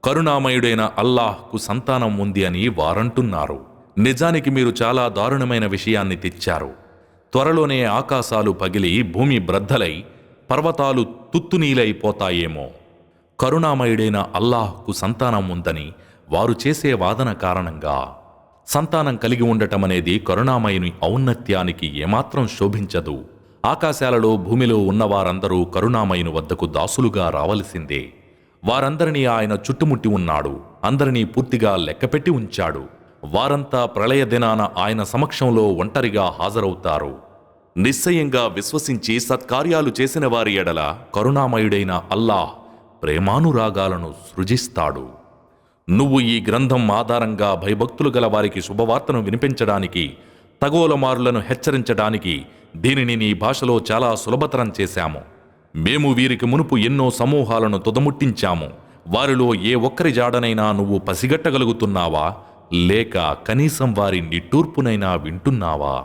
కరుణామయుడైన అల్లాహ్కు సంతానం ఉంది అని వారంటున్నారు. నిజానికి మీరు చాలా దారుణమైన విషయాన్ని తెచ్చారు. త్వరలోనే ఆకాశాలు పగిలి భూమి బ్రద్దలై పర్వతాలు తుత్తునీలైపోతాయేమో. కరుణామయుడైన అల్లాహ్కు సంతానం ఉందని వారు చేసే వాదన కారణంగా సంతానం కలిగి ఉండటమనేది కరుణామయుని ఔన్నత్యానికి ఏమాత్రం శోభించదు. ఆకాశాలలో భూమిలో ఉన్నవారందరూ కరుణామయుని వద్దకు దాసులుగా రావలసిందే. వారందరినీ ఆయన చుట్టుముట్టి ఉన్నాడు. అందరినీ పూర్తిగా లెక్కపెట్టి ఉంచాడు. వారంతా ప్రళయ దినాన ఆయన సమక్షంలో ఒంటరిగా హాజరవుతారు. నిశ్చయంగా విశ్వసించి సత్కార్యాలు చేసిన వారి ఎడల కరుణామయుడైన అల్లాహ్ ప్రేమానురాగాలను సృజిస్తాడు. నువ్వు ఈ గ్రంథం ఆధారంగా భయభక్తులు గల వారికి శుభవార్తను వినిపించడానికి, తగోలమారులను హెచ్చరించడానికి దీనిని నీ భాషలో చాలా సులభతరం చేశాము. మేము వీరికి మునుపు ఎన్నో సమూహాలను తుదముట్టించాము. వారిలో ఏ ఒక్కరి జాడనైనా నువ్వు పసిగట్టగలుగుతున్నావా? లేక కనీసం వారి నిట్టూర్పునైనా వింటున్నావా?